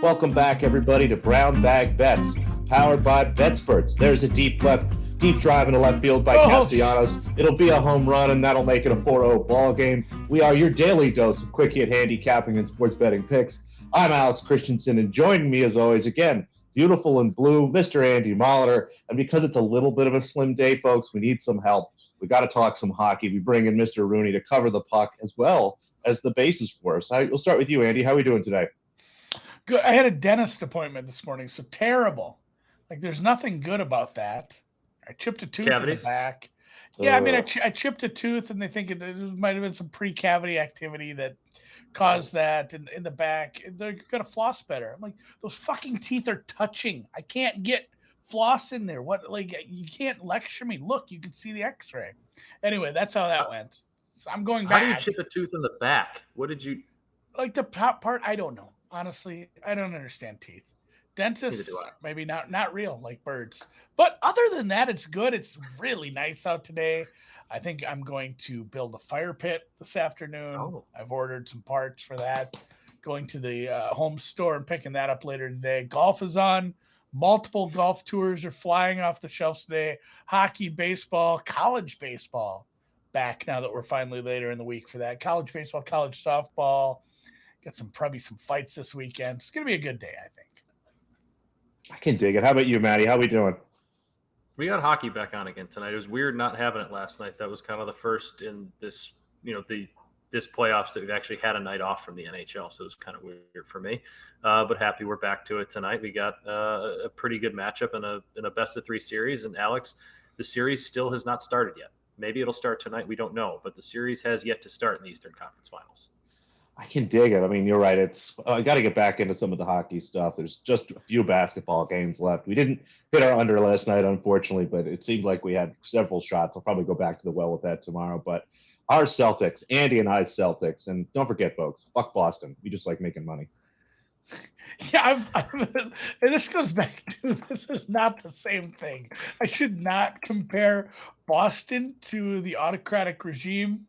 Welcome back, everybody, to Brown Bag Bets, powered by BetSperts. There's a deep drive into left field by Castellanos. It'll be a home run, and that'll make it a 4-0 ball game. We are your daily dose of quick hit handicapping and sports betting picks. I'm Alex Christensen, and joining me, as always, again, beautiful in blue, Mr. Andy Molitor. And because it's a little bit of a slim day, folks, we need some help. We got to talk some hockey. We bring in Mr. Rooney to cover the puck as well as the bases for us. We'll start with you, Andy. How are we doing today? Good. I had a dentist appointment this morning, so terrible. Like, there's nothing good about that. I chipped a tooth in the back. Yeah, I mean, I chipped a tooth, and they think it might have been some pre-cavity activity that caused that in the back. They're going to floss better. I'm like, those fucking teeth are touching. I can't get floss in there. What? Like, you can't lecture me. Look, you can see the x-ray. Anyway, that's how that went. So I'm going back. How do you chip a tooth in the back? What did you... Like, the top part, I don't know. Honestly, I don't understand teeth. Dentists, maybe not real, like birds. But other than that, it's good. It's really nice out today. I think I'm going to build a fire pit this afternoon. Oh. I've ordered some parts for that. Going to the home store and picking that up later today. Golf is on. Multiple golf tours are flying off the shelves today. Hockey, baseball, college baseball back now that we're finally later in the week for that. College baseball, college softball. Got probably some fights this weekend. It's going to be a good day, I think. I can dig it. How about you, Maddie? How we doing? We got hockey back on again tonight. It was weird not having it last night. That was kind of the first in this, this playoffs that we've actually had a night off from the NHL. So it was kind of weird for me, but happy we're back to it tonight. We got a pretty good matchup in a best of three series. And Alex, the series still has not started yet. Maybe it'll start tonight. We don't know, but the series has yet to start in the Eastern Conference Finals. I can dig it. I mean, you're right. I got to get back into some of the hockey stuff. There's just a few basketball games left. We didn't hit our under last night, unfortunately, but it seemed like we had several shots. I'll probably go back to the well with that tomorrow. But our Celtics, Andy and I's Celtics, and don't forget, folks, fuck Boston. We just like making money. Yeah, and this goes back to, this is not the same thing. I should not compare Boston to the autocratic regime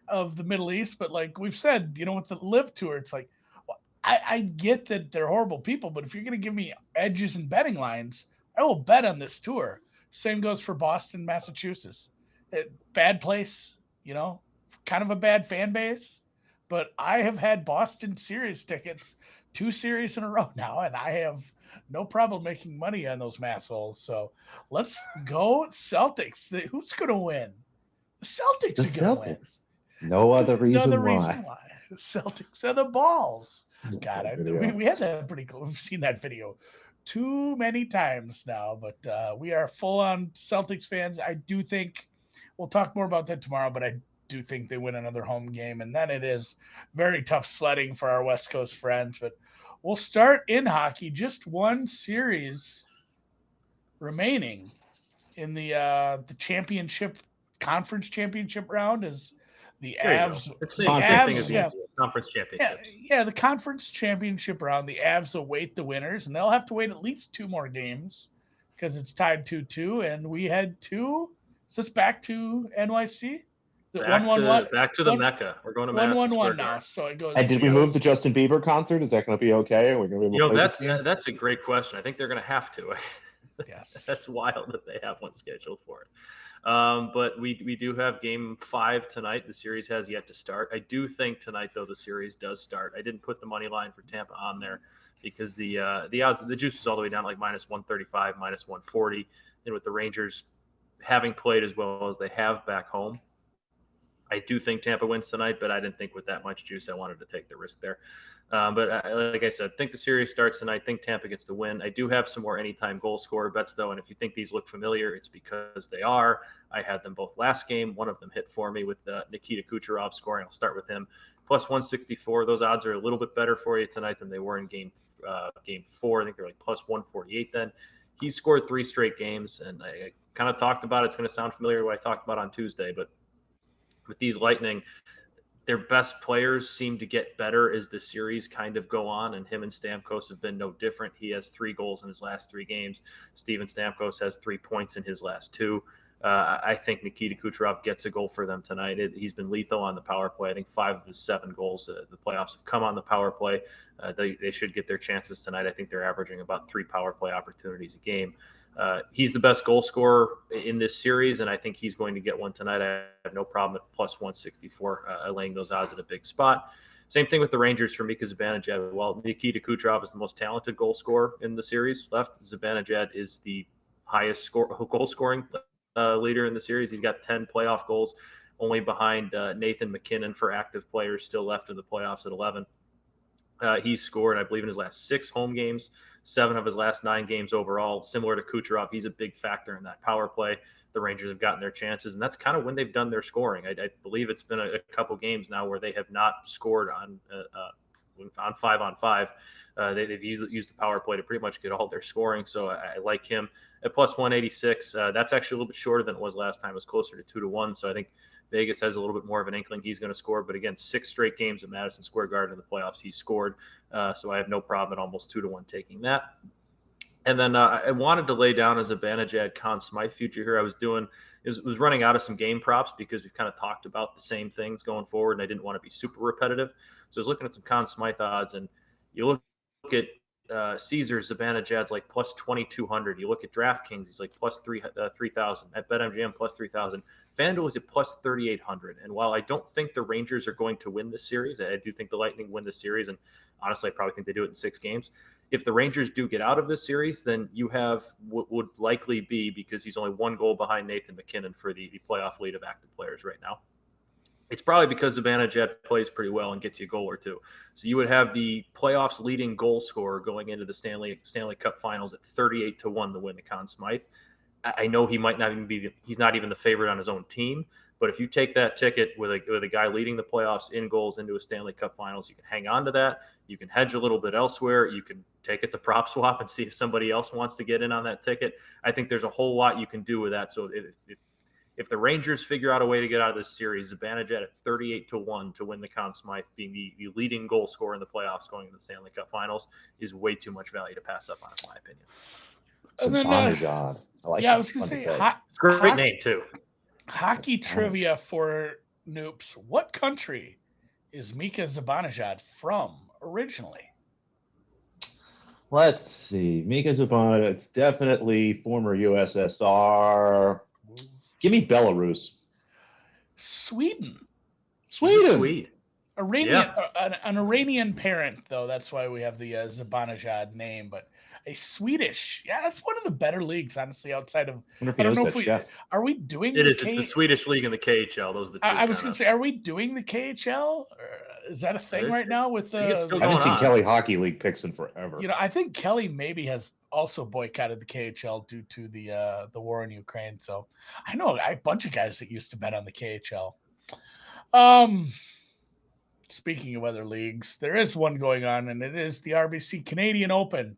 of the Middle East, but like we've said, with the Live Tour, it's like, well, I get that they're horrible people, but if you're going to give me edges and betting lines, I will bet on this tour. Same goes for Boston, Massachusetts. Bad place, kind of a bad fan base, but I have had Boston series tickets 2 series in a row now, and I have no problem making money on those massholes. So let's go Celtics. Who's going to win? The Celtics are going to win. No other reason why. The Celtics are the balls. God, we had that pretty cool. We've seen that video too many times now, but we are full-on Celtics fans. I do think we'll talk more about that tomorrow, but I do think they win another home game, and then it is very tough sledding for our West Coast friends. But we'll start in hockey. Just one series remaining in the championship, conference championship round is the Avs. It's the same thing as the conference championships. Yeah, the conference championship round, the Avs await the winners, and they'll have to wait at least 2 more games because it's tied 2-2, and we had 2. Is this back to NYC? Back to the Mecca. We're going to Madison Square Garden now, so it goes. And did we move the Justin Bieber concert? Is that going to be okay? Are we going to be able to that's a great question. I think they're going to have to. Yes. That's wild that they have one scheduled for it. But we do have game 5 tonight. The series has yet to start. I do think tonight, though, the series does start. I didn't put the money line for Tampa on there because the odds, the juice is all the way down like minus 135, minus 140. And with the Rangers having played as well as they have back home, I do think Tampa wins tonight, but I didn't think with that much juice I wanted to take the risk there. But like I said, I think the series starts tonight. I think Tampa gets the win. I do have some more anytime goal scorer bets, though, and if you think these look familiar, it's because they are. I had them both last game. One of them hit for me with Nikita Kucherov scoring. I'll start with him. Plus 164. Those odds are a little bit better for you tonight than they were in game 4. I think they're like plus 148 then. He scored 3 straight games, and I kind of talked about it. It's going to sound familiar to what I talked about on Tuesday, but with these Lightning, their best players seem to get better as the series kind of go on, and him and Stamkos have been no different. He has 3 goals in his last 3 games. Steven Stamkos has 3 points in his last 2. I think Nikita Kucherov gets a goal for them tonight. He's been lethal on the power play. I think 5 of his 7 goals the playoffs have come on the power play. They should get their chances tonight. I think they're averaging about 3 power play opportunities a game. He's the best goal scorer in this series, and I think he's going to get one tonight. I have no problem at plus 164 laying those odds at a big spot. Same thing with the Rangers for Mika Zibanejad. While Nikita Kucherov is the most talented goal scorer in the series left, Zibanejad is the highest goal scoring leader in the series. He's got 10 playoff goals, only behind Nathan McKinnon for active players still left in the playoffs at 11. He's scored, I believe, in his last 6 home games, 7 of his last 9 games overall. Similar to Kucherov, he's a big factor in that power play. The Rangers have gotten their chances, and that's kind of when they've done their scoring. I believe it's been a couple games now where they have not scored on 5-on-5. They've used the power play to pretty much get all their scoring, so I like him at plus 186. That's actually a little bit shorter than it was last time. It was closer to 2-1, so I think Vegas has a little bit more of an inkling he's going to score. But again, 6 straight games at Madison Square Garden in the playoffs, he's scored. So I have no problem at almost 2-1 taking that. And then I wanted to lay down as a Zibanejad Conn Smythe future here. I was running out of some game props because we've kind of talked about the same things going forward, and I didn't want to be super repetitive. So I was looking at some Conn Smythe odds, and you look at Caesar Zibanejad's like plus 2,200. You look at DraftKings, he's like plus 3,000. At BetMGM, plus 3,000. FanDuel is at plus 3,800. And while I don't think the Rangers are going to win this series, I do think the Lightning win this series, and honestly, I probably think they do it in 6 games. If the Rangers do get out of this series, then you have what would likely be, because he's only 1 goal behind Nathan McKinnon for the playoff lead of active players right now. It's probably because Zibanejad plays pretty well and gets you a goal or two. So you would have the playoffs leading goal scorer going into the Stanley Cup Finals at 38-1 to win the Conn Smythe. I know he might not even he's not even the favorite on his own team, but if you take that ticket with a guy leading the playoffs in goals into a Stanley Cup Finals, you can hang on to that. You can hedge a little bit elsewhere. You can take it to prop swap and see if somebody else wants to get in on that ticket. I think there's a whole lot you can do with that. So if the Rangers figure out a way to get out of this series, Zibanejad at 38-1 to win the Conn Smythe, being the leading goal scorer in the playoffs going into the Stanley Cup Finals, is way too much value to pass up on, in my opinion. Zibanejad. I like that. I was going to say, great name too. Hockey trivia for Noops. What country is Mika Zibanejad from originally? Let's see. Mika Zibanejad, it's definitely former USSR. Give me Belarus. Sweden. Sweden. An Iranian parent, though. That's why we have the Zibanejad name. But a Swedish. Yeah, that's one of the better leagues, honestly, outside of. I don't know if we are we doing it. It's the Swedish league and the KHL. Those are the two. I was going to say, are we doing the KHL? Is that a thing right now with the? I haven't seen Kelly Hockey League picks in forever. I think Kelly maybe has also boycotted the KHL due to the war in Ukraine. So I know a bunch of guys that used to bet on the KHL. Speaking of other leagues, there is one going on, and it is the RBC Canadian Open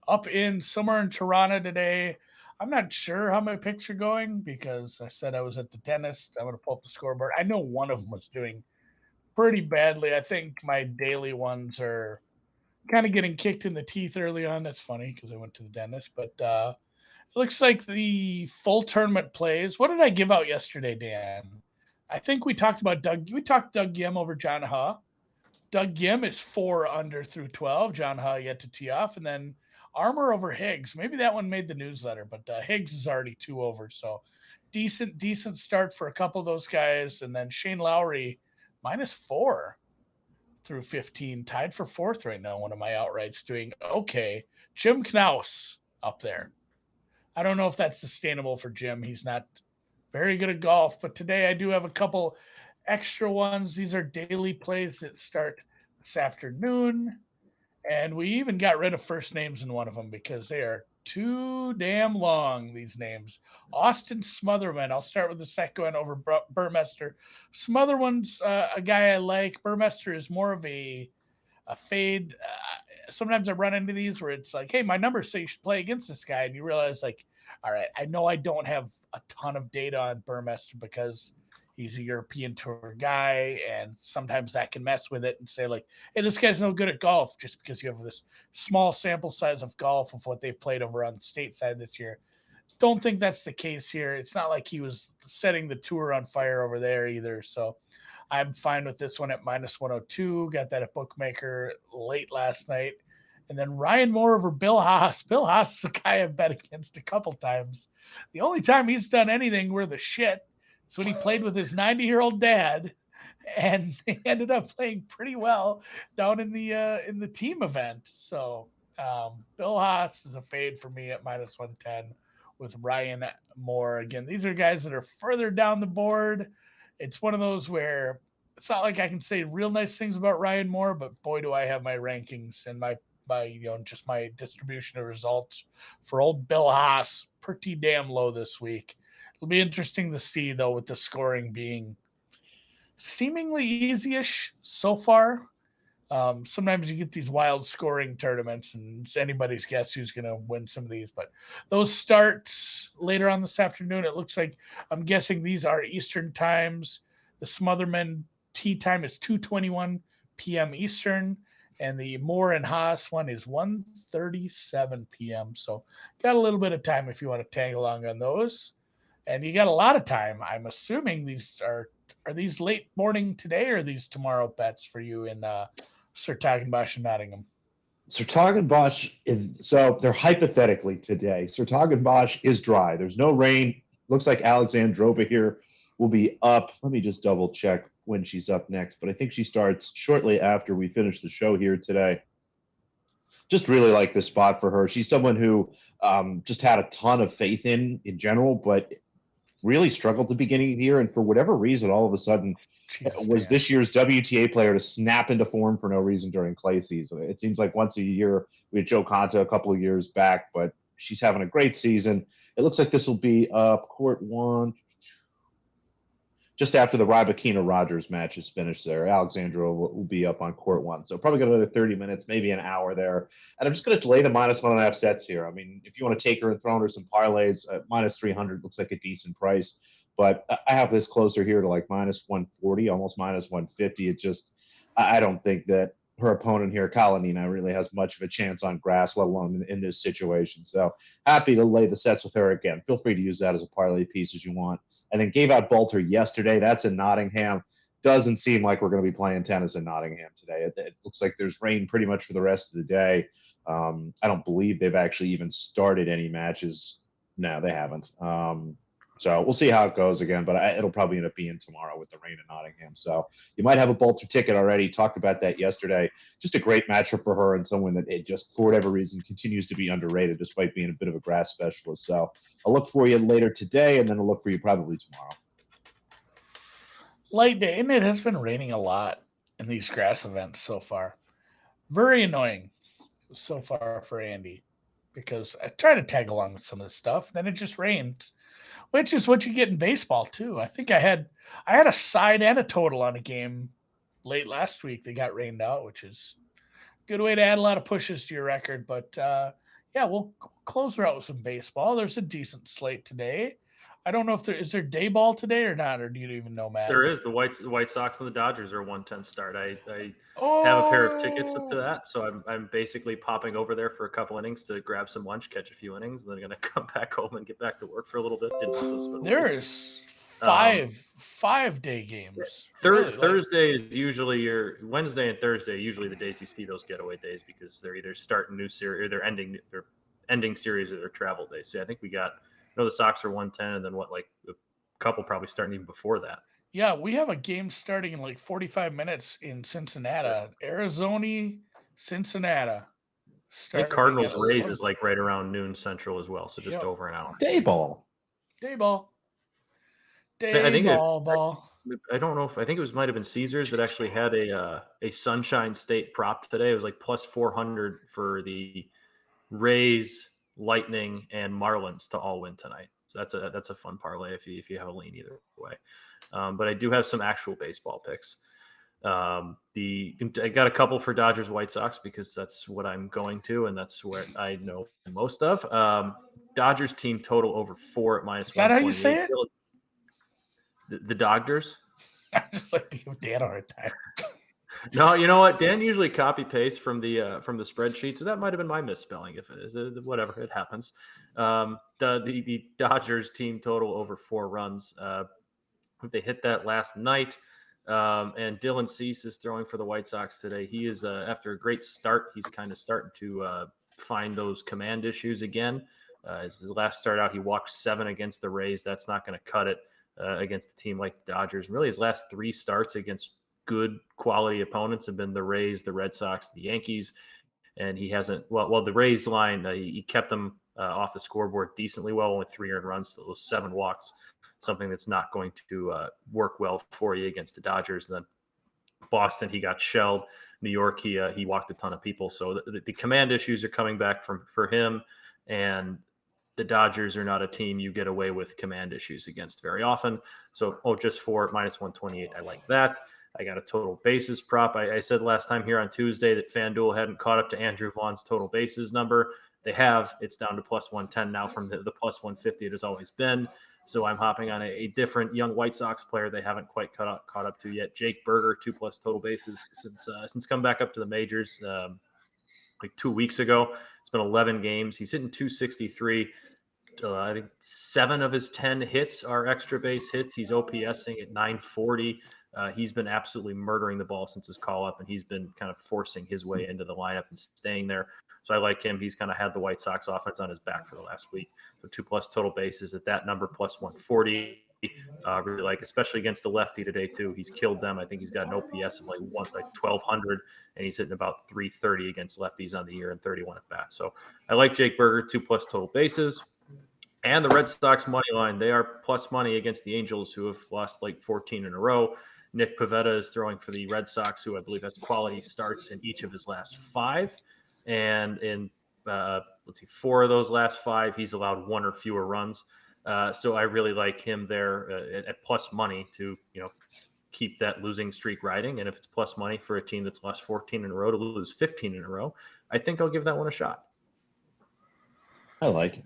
up in somewhere in Toronto today. I'm not sure how my picks are going because I said I was at the dentist. I'm going to pull up the scoreboard. I know one of them was doing pretty badly. I think my daily ones are kind of getting kicked in the teeth early on. That's funny because I went to the dentist. But it looks like the full tournament plays. What did I give out yesterday, Dan? I think we talked about Doug. We talked Doug Gim over John Ha. Doug Gim is 4 under through 12. John Ha yet to tee off. And then Armour over Higgs. Maybe that one made the newsletter, but Higgs is already 2 over. So decent start for a couple of those guys. And then Shane Lowry -4 through 15, tied for 4th right now. One of my outrights doing okay. Jim Knaus up there. I don't know if that's sustainable for Jim. He's not very good at golf, but today I do have a couple extra ones. These are daily plays that start this afternoon. And we even got rid of first names in one of them because they are too damn long, these names. Austin Smotherman. I'll start with the second one over Burmester. Smotherman's a guy I like. Burmester is more of a fade. Sometimes I run into these where it's like, hey, my numbers say you should play against this guy. And you realize, like, all right, I know I don't have a ton of data on Burmester because he's a European Tour guy, and sometimes that can mess with it and say, like, hey, this guy's no good at golf just because you have this small sample size of golf of what they've played over on the stateside this year. Don't think that's the case here. It's not like he was setting the tour on fire over there either. So I'm fine with this one at minus 102. Got that at Bookmaker late last night. And then Ryan Moore over Bill Haas. Bill Haas is a guy I've bet against a couple times. The only time he's done anything worth a shit is when he played with his 90-year-old dad, and they ended up playing pretty well down in the team event. So Bill Haas is a fade for me at minus 110 with Ryan Moore. Again, these are guys that are further down the board. It's one of those where it's not like I can say real nice things about Ryan Moore, but boy, do I have my rankings and my just my distribution of results for old Bill Haas pretty damn low this week. It'll be interesting to see though, with the scoring being seemingly easy-ish so far. Sometimes you get these wild scoring tournaments, and it's anybody's guess who's going to win some of these. But those starts later on this afternoon. It looks like I'm guessing these are Eastern times. The Smotherman tee time is 2:21 p.m. Eastern, and the Moore and Haas one is 1:37 p.m. So got a little bit of time if you want to tag along on those. And you got a lot of time. I'm assuming these are these late morning today or are these tomorrow bets for you in Sir Tagenbosch and Nottingham? Sir Tagenbosch, so they're hypothetically today. Sir Tagenbosch is dry. There's no rain. Looks like Alexandrova here will be up. Let me just double check when she's up next, but I think she starts shortly after we finish the show here today. Just really like this spot for her. She's someone who just had a ton of faith in general, but really struggled at the beginning of the year, and for whatever reason, all of a sudden was this year's WTA player to snap into form for no reason during clay season. It seems like once a year. We had Joe Conta a couple of years back, but she's having a great season. It looks like this will be up court one just after the Rybakina Rogers match is finished there. Alexandra will be up on court one. So probably got another 30 minutes, maybe an hour there. And I'm just going to delay the minus 1.5 sets here. I mean, if you want to take her and throw her some parlays, minus 300 looks like a decent price. But I have this closer here to like minus 140, almost minus 150. It just, I don't think that her opponent here, Kalinina, really has much of a chance on grass, let alone in this situation. So happy to lay the sets with her again. Feel free to use that as a parlay piece as you want. And then gave out Bolter yesterday. That's in Nottingham. Doesn't seem like we're going to be playing tennis in Nottingham today. It looks like there's rain pretty much for the rest of the day. I don't believe they've actually even started any matches. No, they haven't. So we'll see how it goes again, but it'll probably end up being tomorrow with the rain in Nottingham. So you might have a Bolter ticket already. Talked about that yesterday. Just a great matchup for her and someone that it just, for whatever reason, continues to be underrated despite being a bit of a grass specialist. So I'll look for you later today, and then I'll look for you probably tomorrow. Light day, and it has been raining a lot in these grass events so far. Very annoying so far for Andy because I try to tag along with some of this stuff, then it just rains. Which is what you get in baseball too. I think I had a side and a total on a game late last week that got rained out, which is a good way to add a lot of pushes to your record. But yeah, we'll close her out with some baseball. There's a decent slate today. I don't know if there is there day ball today or not, or do you even know, Matt? There is. The White Sox and the Dodgers are 110 start. I have a pair of tickets up to that, so I'm basically popping over there for a couple innings to grab some lunch, catch a few innings, and then I'm gonna come back home and get back to work for a little bit. Didn't want those for the There's five day games. Thursday is usually your Wednesday and Thursday. Usually the days you see those getaway days because they're either starting new series or they're ending series or their travel days. So I think we got. The Sox are 110, and then like a couple probably starting even before that. Yeah, we have a game starting in like 45 minutes in Cincinnati, Arizona, Cincinnati. I think Cardinals Rays is like right around noon Central as well, so just over an hour. Day ball. I don't know if I think it might have been Caesars that actually had a Sunshine State prop today. It was like plus 400 for the Rays, Lightning, and Marlins to all win tonight. So that's a fun parlay if you have a lean either way. But I do have some actual baseball picks. I got a couple for Dodgers White Sox because that's what I'm going to, and that's where I know most of. Dodgers team total over 4 at minus 128. Is that how you say it? The Dodgers. I just like to give Dan a hard time. No, you know what? Dan usually copy paste from the spreadsheet, so that might have been my misspelling. If it is, whatever, it happens. The Dodgers team total over 4 runs. They hit that last night. And Dylan Cease is throwing for the White Sox today. He is after a great start, he's kind of starting to find those command issues again. His last start out, he walked 7 against the Rays. That's not going to cut it against a team like the Dodgers. And really, his last 3 starts against good quality opponents have been the Rays, the Red Sox, the Yankees, and he hasn't. Well, the Rays line, he kept them off the scoreboard decently well, only 3 earned runs, those 7 walks, something that's not going to work well for you against the Dodgers. And then Boston, he got shelled. New York, he walked a ton of people. So the command issues are coming back for him, and the Dodgers are not a team you get away with command issues against very often. So, just for -128, I like that. I got a total bases prop. I said last time here on Tuesday that FanDuel hadn't caught up to Andrew Vaughn's total bases number. They have. It's down to +110 now from the +150 it has always been. So I'm hopping on a different young White Sox player they haven't quite caught up to yet. Jake Berger, 2+ total bases since come back up to the majors like 2 weeks ago. It's been 11 games. He's hitting 263. I think 7 of his 10 hits are extra base hits. He's OPSing at 940. He's been absolutely murdering the ball since his call up, and he's been kind of forcing his way into the lineup and staying there. So I like him. He's kind of had the White Sox offense on his back for the last week. So 2+ total bases at that number, +140. Really like, especially against the lefty today too. He's killed them. I think he's got an OPS of like 1,200, and he's hitting about 330 against lefties on the year and 31 at bats. So I like Jake Berger, 2+ total bases. And the Red Sox money line, they are plus money against the Angels, who have lost like 14 in a row. Nick Pivetta is throwing for the Red Sox, who I believe has quality starts in each of his last 5. And in, 4 of those last 5, he's allowed 1 or fewer runs. So I really like him there at plus money to, keep that losing streak riding. And if it's plus money for a team that's lost 14 in a row to lose 15 in a row, I think I'll give that one a shot. I like it.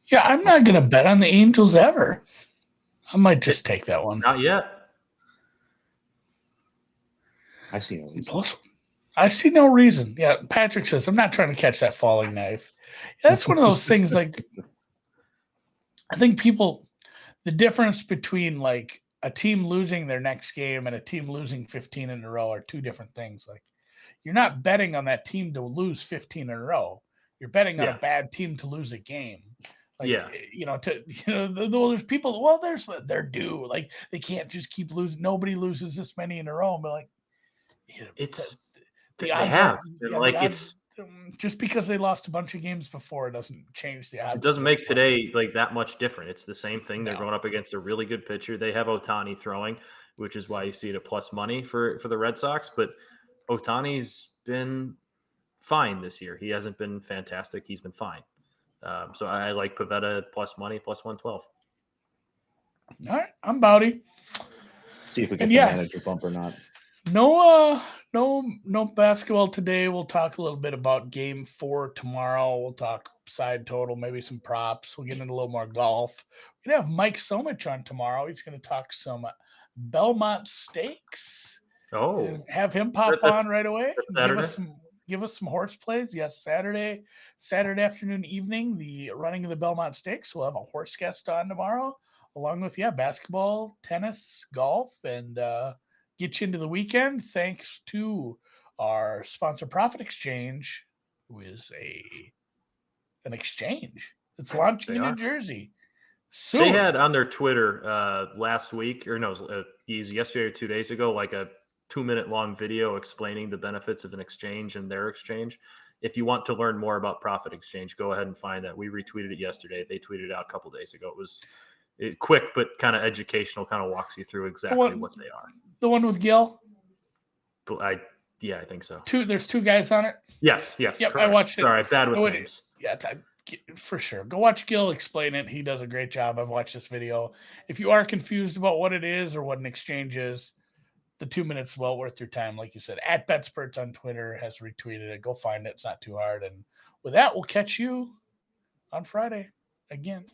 Yeah, I'm not going to bet on the Angels ever. I might just take that one. Not yet. I see no reason. Plus, I see no reason. Yeah, Patrick says, I'm not trying to catch that falling knife. That's one of those things, like, I think the difference between, like, a team losing their next game and a team losing 15 in a row are 2 different things. Like, you're not betting on that team to lose 15 in a row. You're betting on a bad team to lose a game. Like, there's people, they're due. Like, they can't just keep losing. Nobody loses this many in a row. But, like, it's the they odds have. it's just because they lost a bunch of games before doesn't change the odds. It doesn't make today like that much different. It's the same thing. They're No. going up against a really good pitcher. They have Ohtani throwing, which is why you see it at plus money for the Red Sox. But Ohtani's been fine this year. He hasn't been fantastic. He's been fine. So I like Pivetta at plus money, +112. All right, I'm Bowdy. See if we get the manager bump or not. No basketball today. We'll talk a little bit about Game 4 tomorrow. We'll talk side total, maybe some props. We'll get into a little more golf. We're gonna have Mike Somich on tomorrow. He's gonna talk some Belmont Stakes. Oh, and have him pop on right away. Give us some horse plays. Yes, Saturday afternoon, evening, the running of the Belmont Stakes. We'll have a horse guest on tomorrow, along with basketball, tennis, golf, and get you into the weekend. Thanks to our sponsor, Profit Exchange, who is an exchange. It's launching in New Jersey soon. They had on their Twitter last week, or no, yesterday or 2 days ago, like a 2-minute long video explaining the benefits of an exchange and their exchange. If you want to learn more about Profit Exchange, go ahead and find that. We retweeted it yesterday. They tweeted it out a couple of days ago. It was quick, but kind of educational, kind of walks you through exactly what they are. The one with Gil? I think so. There's 2 guys on it? Yes. Yep, correct. I watched it. Sorry, bad with names. Yeah, for sure. Go watch Gil explain it. He does a great job. I've watched this video. If you are confused about what it is or what an exchange is, the 2 minutes well worth your time. Like you said, at BetSperts on Twitter has retweeted it. Go find it. It's not too hard. And with that, we'll catch you on Friday again.